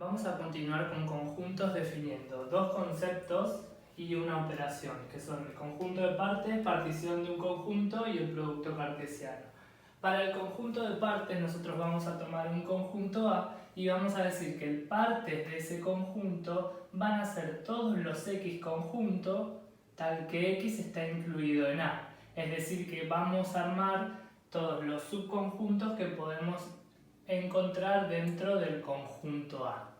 Vamos a continuar con conjuntos definiendo dos conceptos y una operación, que son el conjunto de partes, partición de un conjunto y el producto cartesiano. Para el conjunto de partes nosotros vamos a tomar un conjunto A y vamos a decir que el partes de ese conjunto van a ser todos los X conjuntos tal que X está incluido en A. Es decir, que vamos a armar todos los subconjuntos que podemos encontrar dentro del conjunto A.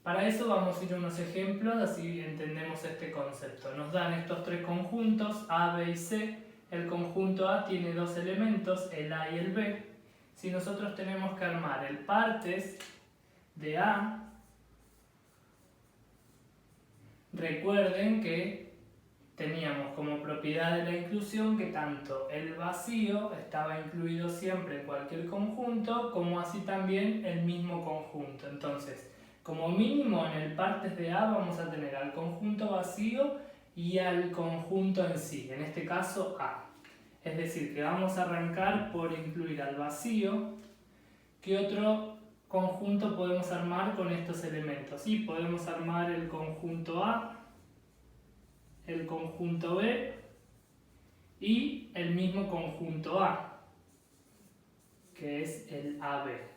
Para eso vamos a ir a unos ejemplos, así entendemos este concepto. Nos dan estos tres conjuntos, A, B y C. El conjunto A tiene dos elementos, el A y el B. Si nosotros tenemos que armar el partes de A, recuerden que teníamos como propiedad de la inclusión que tanto el vacío estaba incluido siempre en cualquier conjunto, como así también el mismo conjunto. Entonces, como mínimo en el partes de A vamos a tener al conjunto vacío y al conjunto en sí, en este caso A. Es decir, que vamos a arrancar por incluir al vacío. ¿Qué otro conjunto podemos armar con estos elementos? Sí, podemos armar el conjunto A, el conjunto B y el mismo conjunto A, que es el AB.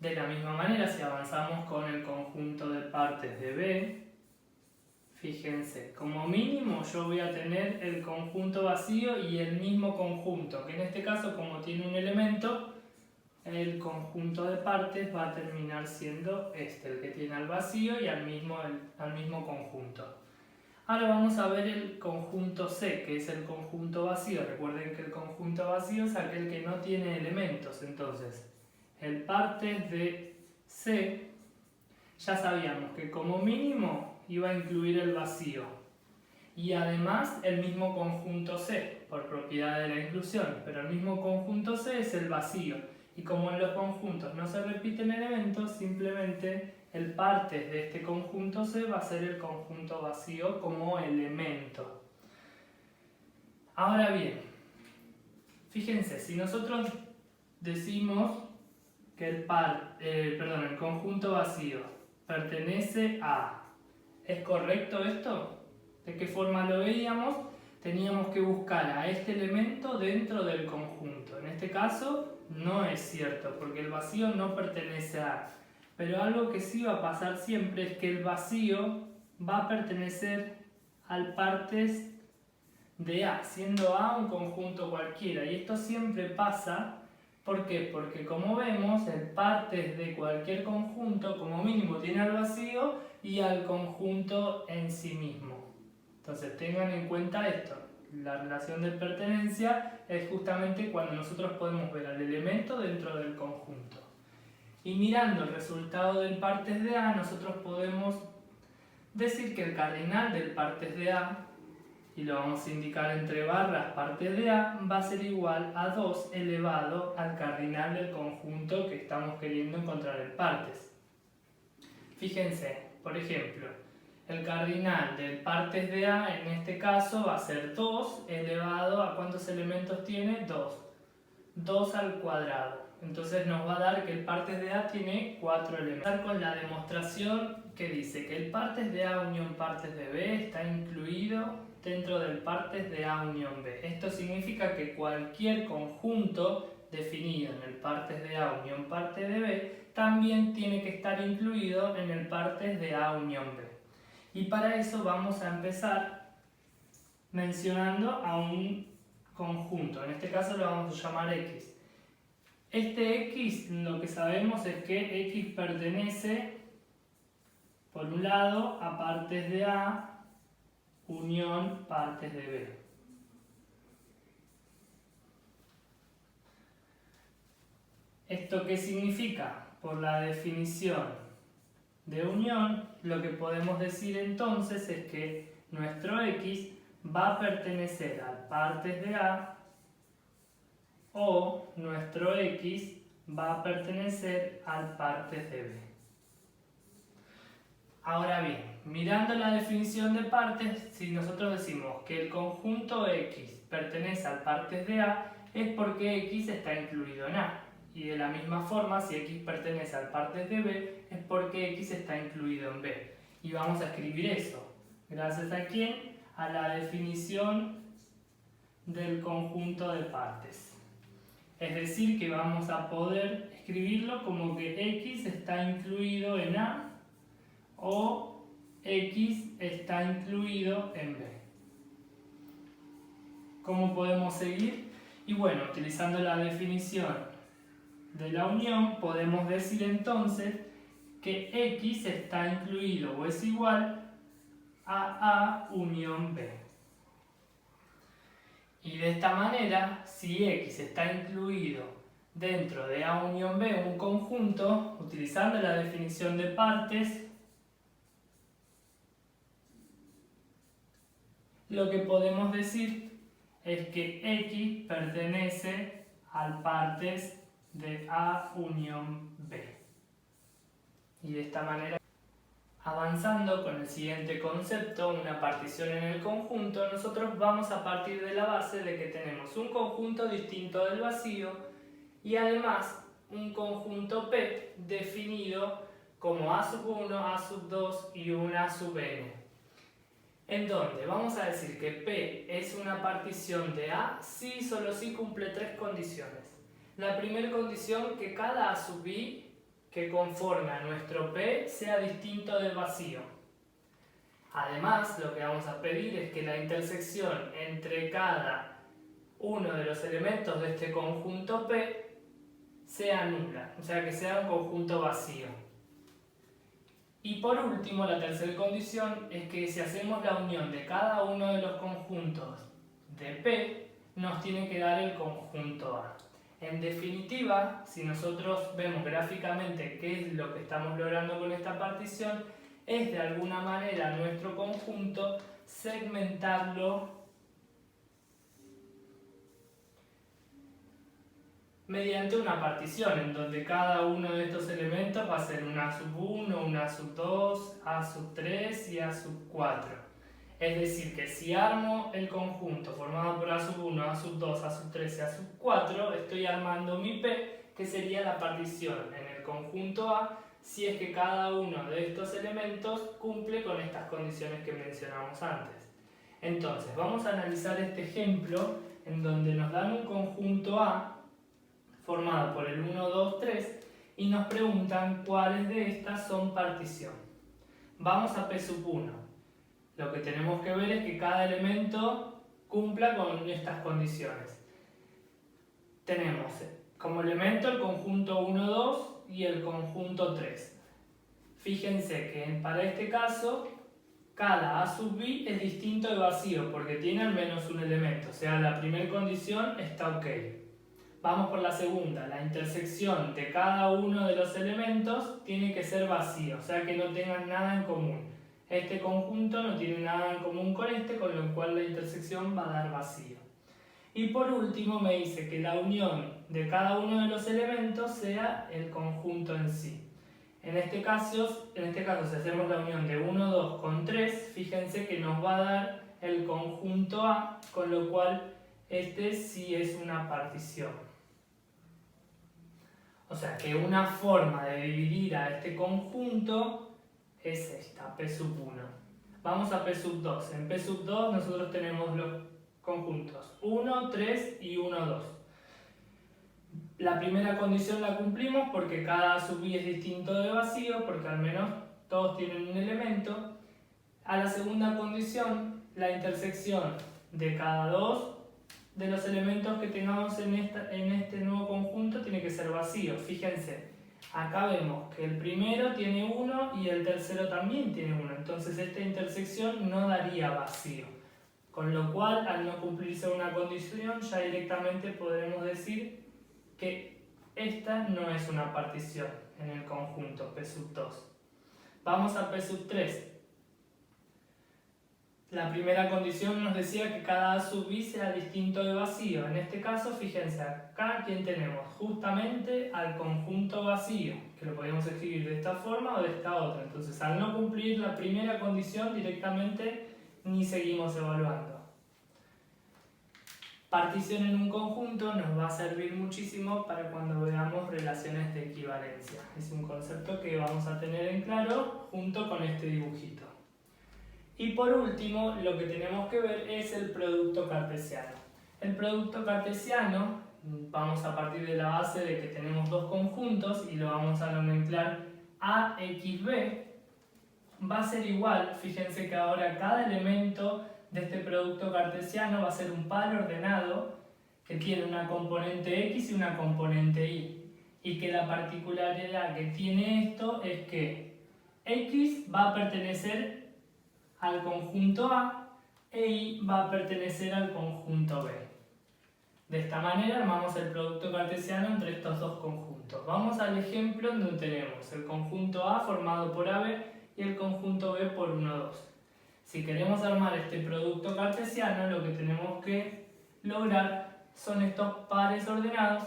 De la misma manera, si avanzamos con el conjunto de partes de B, fíjense, como mínimo yo voy a tener el conjunto vacío y el mismo conjunto, que en este caso, como tiene un elemento, el conjunto de partes va a terminar siendo este, el que tiene al vacío y al mismo conjunto. Ahora vamos a ver el conjunto C, que es el conjunto vacío. Recuerden que el conjunto vacío es aquel que no tiene elementos, entonces el partes de C, ya sabíamos que como mínimo iba a incluir el vacío y además el mismo conjunto C, por propiedad de la inclusión, pero el mismo conjunto C es el vacío y como en los conjuntos no se repiten elementos, simplemente el partes de este conjunto C va a ser el conjunto vacío como elemento. Ahora bien, fíjense, si nosotros decimos que el conjunto vacío pertenece a... ¿Es correcto esto? ¿De qué forma lo veíamos? Teníamos que buscar a este elemento dentro del conjunto. En este caso no es cierto, porque el vacío no pertenece a... Pero algo que sí va a pasar siempre es que el vacío va a pertenecer al partes de A, siendo A un conjunto cualquiera. Y esto siempre pasa... ¿Por qué? Porque como vemos, el partes de cualquier conjunto como mínimo tiene al vacío y al conjunto en sí mismo. Entonces tengan en cuenta esto. La relación de pertenencia es justamente cuando nosotros podemos ver al elemento dentro del conjunto. Y mirando el resultado del partes de A, nosotros podemos decir que el cardinal del partes de A, y lo vamos a indicar entre barras partes de A, va a ser igual a 2 elevado al cardinal del conjunto que estamos queriendo encontrar en partes. Fíjense, por ejemplo, el cardinal del partes de A en este caso va a ser 2 elevado a ¿cuántos elementos tiene? 2. 2 al cuadrado. Entonces nos va a dar que el partes de A tiene 4 elementos. Con la demostración que dice que el partes de A unión partes de B está incluido dentro del partes de A unión B. Esto significa que cualquier conjunto definido en el partes de A unión partes de B también tiene que estar incluido en el partes de A unión B. Y para eso vamos a empezar mencionando a un conjunto, en este caso lo vamos a llamar X. Este X, lo que sabemos es que X pertenece, por un lado, a partes de A unión partes de B. ¿Esto qué significa? Por la definición de unión, lo que podemos decir entonces es que nuestro X va a pertenecer al partes de A o nuestro X va a pertenecer al partes de B. Ahora bien, mirando la definición de partes, si nosotros decimos que el conjunto X pertenece al partes de A, es porque X está incluido en A. Y de la misma forma, si X pertenece al partes de B, es porque X está incluido en B. Y vamos a escribir eso. ¿Gracias a quién? A la definición del conjunto de partes. Es decir, que vamos a poder escribirlo como que X está incluido en A o X está incluido en B. ¿Cómo podemos seguir? Y bueno, utilizando la definición de la unión, podemos decir entonces que X está incluido o es igual a A unión B. Y de esta manera, si X está incluido dentro de A unión B, un conjunto, utilizando la definición de partes, lo que podemos decir es que X pertenece al partes de A unión B. Y de esta manera, avanzando con el siguiente concepto, una partición en el conjunto, nosotros vamos a partir de la base de que tenemos un conjunto distinto del vacío y además un conjunto P definido como A sub 1, A sub 2 y una A sub n. En donde vamos a decir que P es una partición de A si solo si cumple tres condiciones. La primera condición, que cada A sub I que conforma nuestro P sea distinto del vacío. Además, lo que vamos a pedir es que la intersección entre cada uno de los elementos de este conjunto P sea nula, o sea que sea un conjunto vacío. Y por último, la tercera condición es que si hacemos la unión de cada uno de los conjuntos de P, nos tiene que dar el conjunto A. En definitiva, si nosotros vemos gráficamente qué es lo que estamos logrando con esta partición, es de alguna manera nuestro conjunto segmentarlo mediante una partición en donde cada uno de estos elementos va a ser una sub 1, una sub 2, A sub 3 y A sub 4. Es decir, que si armo el conjunto formado por A sub 1, A sub 2, A sub 3 y A sub 4, estoy armando mi P, que sería la partición en el conjunto A, si es que cada uno de estos elementos cumple con estas condiciones que mencionamos antes. Entonces, vamos a analizar este ejemplo en donde nos dan un conjunto A formado por el 1, 2, 3 y nos preguntan cuáles de estas son partición. Vamos a P sub 1. Lo que tenemos que ver es que cada elemento cumpla con estas condiciones. Tenemos como elemento el conjunto 1, 2 y el conjunto 3. Fíjense que para este caso, cada A sub I es distinto de vacío porque tiene al menos un elemento. O sea, la primera condición está ok. Vamos por la segunda. La intersección de cada uno de los elementos tiene que ser vacío, o sea que no tengan nada en común. Este conjunto no tiene nada en común con este, con lo cual la intersección va a dar vacío. Y por último me dice que la unión de cada uno de los elementos sea el conjunto en sí. En este caso, si hacemos la unión de 1, 2 con 3, fíjense que nos va a dar el conjunto A, con lo cual este sí es una partición. O sea que una forma de dividir a este conjunto es esta, P sub 1. Vamos a P sub 2. En P sub 2 nosotros tenemos los conjuntos 1, 3 y 1, 2. La primera condición la cumplimos porque cada sub i es distinto de vacío, porque al menos todos tienen un elemento. A la segunda condición, la intersección de cada dos de los elementos que tengamos en este nuevo conjunto tiene que ser vacío. Fíjense, acá vemos que el primero tiene 1 y el tercero también tiene 1. Entonces esta intersección no daría vacío. Con lo cual, al no cumplirse una condición, ya directamente podremos decir que esta no es una partición en el conjunto P sub 2. Vamos a P sub 3. La primera condición nos decía que cada A sub i sea distinto de vacío. En este caso, fíjense, acá ¿quién tenemos? Justamente al conjunto vacío, que lo podemos escribir de esta forma o de esta otra. Entonces, al no cumplir la primera condición, directamente ni seguimos evaluando. Partición en un conjunto nos va a servir muchísimo para cuando veamos equivalencia. Es un concepto que vamos a tener en claro junto con este dibujito. Y por último, lo que tenemos que ver es el producto cartesiano. El producto cartesiano, vamos a partir de la base de que tenemos dos conjuntos y lo vamos a nomenclar AXB, va a ser igual, fíjense que ahora cada elemento de este producto cartesiano va a ser un par ordenado que tiene una componente X y una componente Y. Y que la particularidad que tiene esto es que X va a pertenecer al conjunto A e Y va a pertenecer al conjunto B. De esta manera armamos el producto cartesiano entre estos dos conjuntos. Vamos al ejemplo donde tenemos el conjunto A formado por AB y el conjunto B por 1, 2. Si queremos armar este producto cartesiano, lo que tenemos que lograr son estos pares ordenados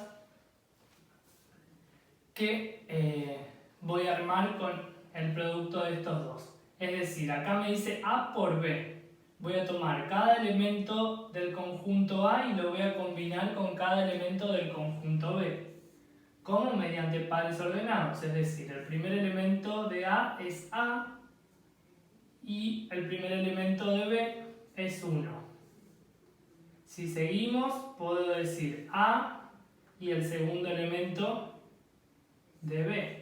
que voy a armar con el producto de estos dos. Es decir, acá me dice A por B. Voy a tomar cada elemento del conjunto A y lo voy a combinar con cada elemento del conjunto B. ¿Cómo? Mediante pares ordenados. Es decir, el primer elemento de A es A y el primer elemento de B es 1. Si seguimos, puedo decir A y el segundo elemento de B.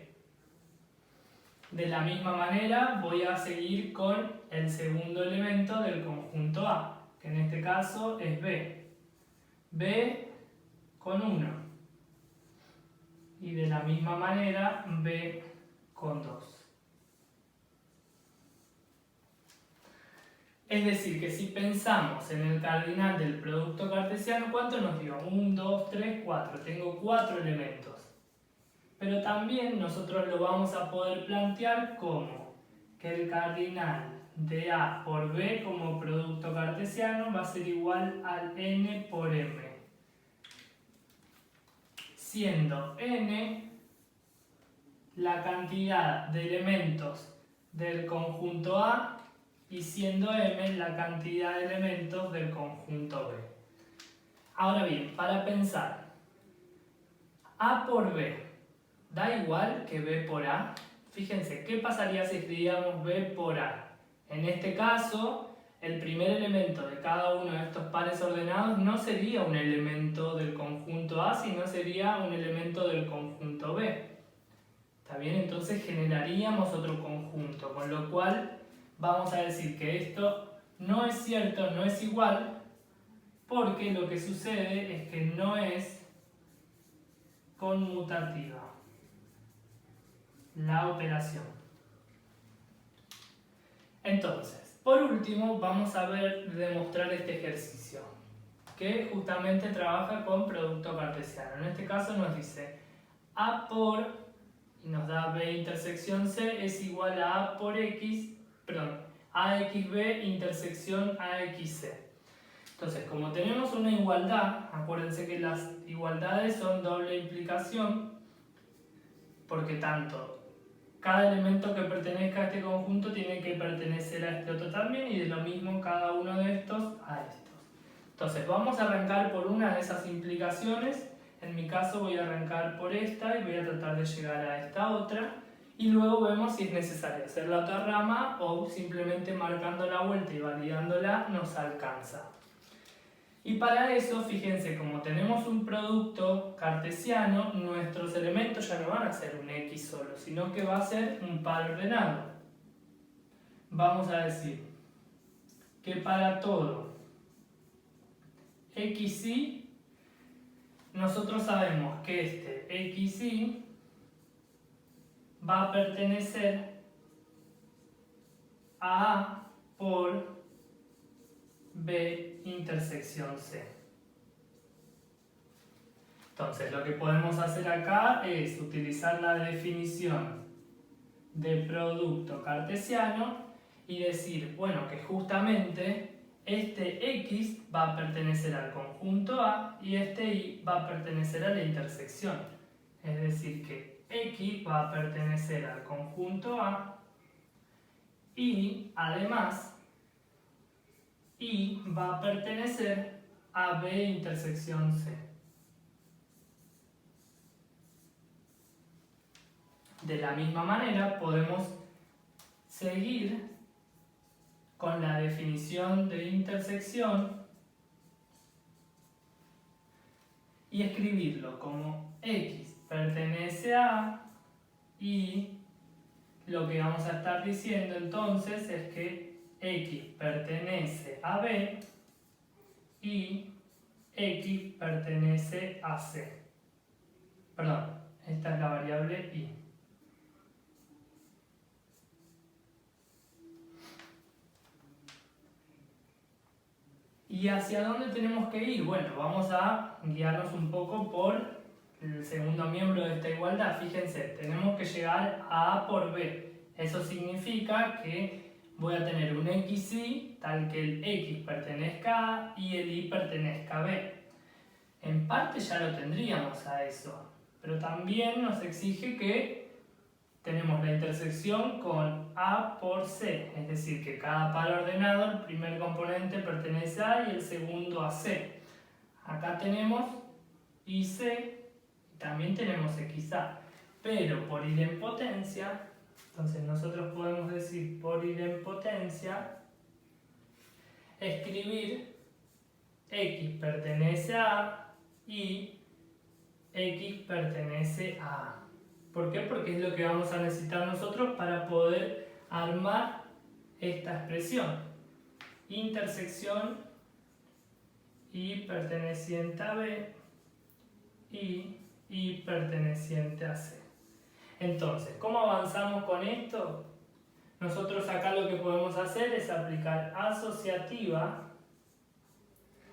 De la misma manera voy a seguir con el segundo elemento del conjunto A, que en este caso es B. B con 1. Y de la misma manera B con 2. Es decir, que si pensamos en el cardinal del producto cartesiano, ¿cuánto nos dio? 1, 2, 3, 4. Tengo 4 elementos. Pero también nosotros lo vamos a poder plantear como que el cardinal de A por B como producto cartesiano va a ser igual al n por m, siendo n la cantidad de elementos del conjunto A y siendo m la cantidad de elementos del conjunto B. Ahora bien, para pensar, A por B ¿da igual que B por A? Fíjense, ¿qué pasaría si escribíamos B por A? En este caso, el primer elemento de cada uno de estos pares ordenados no sería un elemento del conjunto A, sino sería un elemento del conjunto B. ¿Está bien? Entonces generaríamos otro conjunto, con lo cual vamos a decir que esto no es cierto, no es igual, porque lo que sucede es que no es conmutativa la operación. Entonces, por último, vamos a demostrar este ejercicio, que justamente trabaja con producto cartesiano. En este caso nos dice A por, y nos da B intersección C, es igual a A por X, perdón, AXB intersección AXC. Entonces, como tenemos una igualdad, acuérdense que las igualdades son doble implicación, porque tanto cada elemento que pertenezca a este conjunto tiene que pertenecer a este otro también, y de lo mismo cada uno de estos a estos. Entonces vamos a arrancar por una de esas implicaciones. En mi caso voy a arrancar por esta y voy a tratar de llegar a esta otra, y luego vemos si es necesario hacer la otra rama o simplemente marcando la vuelta y validándola nos alcanza. Y para eso, fíjense, como tenemos un producto cartesiano, nuestros elementos ya no van a ser un X solo, sino que va a ser un par ordenado. Vamos a decir que para todo XY, nosotros sabemos que este XY va a pertenecer a A por B intersección C. Entonces lo que podemos hacer acá es utilizar la definición de producto cartesiano y decir, bueno, que justamente este X va a pertenecer al conjunto A y este Y va a pertenecer a la intersección. Es decir, que X va a pertenecer al conjunto A y además Y va a pertenecer a B intersección C. De la misma manera podemos seguir con la definición de intersección y escribirlo como x pertenece a, y lo que vamos a estar diciendo entonces es que x pertenece a b y x pertenece a c. Perdón, esta es la variable y. ¿Y hacia dónde tenemos que ir? Bueno, vamos a guiarnos un poco por el segundo miembro de esta igualdad. Fíjense, tenemos que llegar a A por B. Eso significa que voy a tener un XY tal que el X pertenezca a A y el Y pertenezca a B. En parte ya lo tendríamos a eso, pero también nos exige que tenemos la intersección con A por C, es decir, que cada par ordenado, el primer componente pertenece a A y el segundo a C. Acá tenemos IC y también tenemos XA, pero por idempotencia, entonces nosotros podemos decir por idempotencia, escribir X pertenece a A y X pertenece a A. ¿Por qué? Porque es lo que vamos a necesitar nosotros para poder armar esta expresión. Intersección Y perteneciente a B y Y perteneciente a C. Entonces, ¿cómo avanzamos con esto? Nosotros acá lo que podemos hacer es aplicar asociativa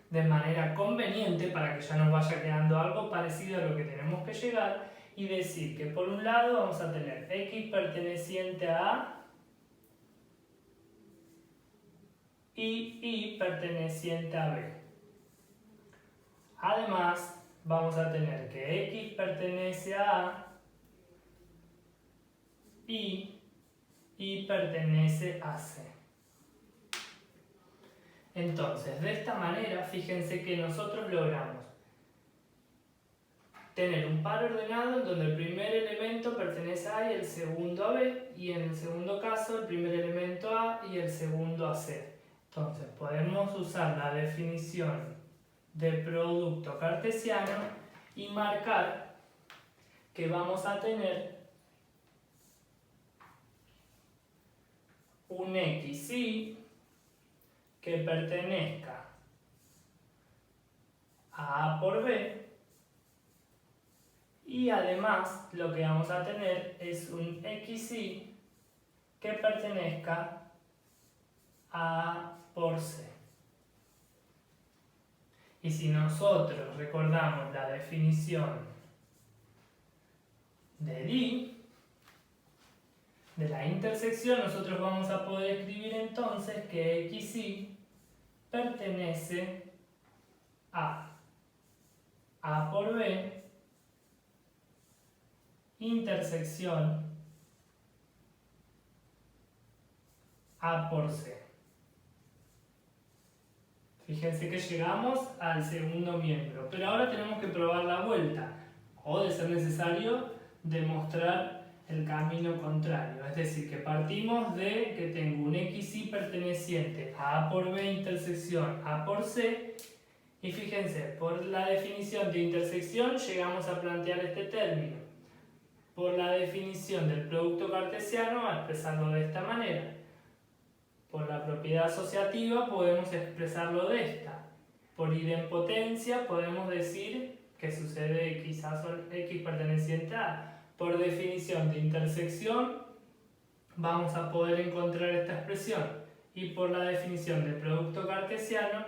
de manera conveniente para que ya nos vaya quedando algo parecido a lo que tenemos que llegar y decir que por un lado vamos a tener X perteneciente a A y Y perteneciente a B. Además, vamos a tener que X pertenece a A y Y pertenece a C. Entonces, de esta manera, fíjense que nosotros logramos tener un par ordenado en donde el primer elemento pertenece a A y el segundo a B, y en el segundo caso el primer elemento a A y el segundo a C. Entonces podemos usar la definición de producto cartesiano y marcar que vamos a tener un XY que pertenezca a A por B, y además lo que vamos a tener es un XY que pertenezca a A por C. Y si nosotros recordamos la definición de I, de la intersección, nosotros vamos a poder escribir entonces que XY pertenece a A por B, intersección A por C. Fíjense que llegamos al segundo miembro, pero ahora tenemos que probar la vuelta, o de ser necesario, demostrar el camino contrario. Es decir, que partimos de que tengo un XY perteneciente a A por B intersección A por C, y fíjense, por la definición de intersección llegamos a plantear este término. Por la definición del producto cartesiano, a expresarlo de esta manera. Por la propiedad asociativa podemos expresarlo de esta. Por idempotencia podemos decir que sucede quizás X perteneciente a A. Por definición de intersección vamos a poder encontrar esta expresión. Y por la definición del producto cartesiano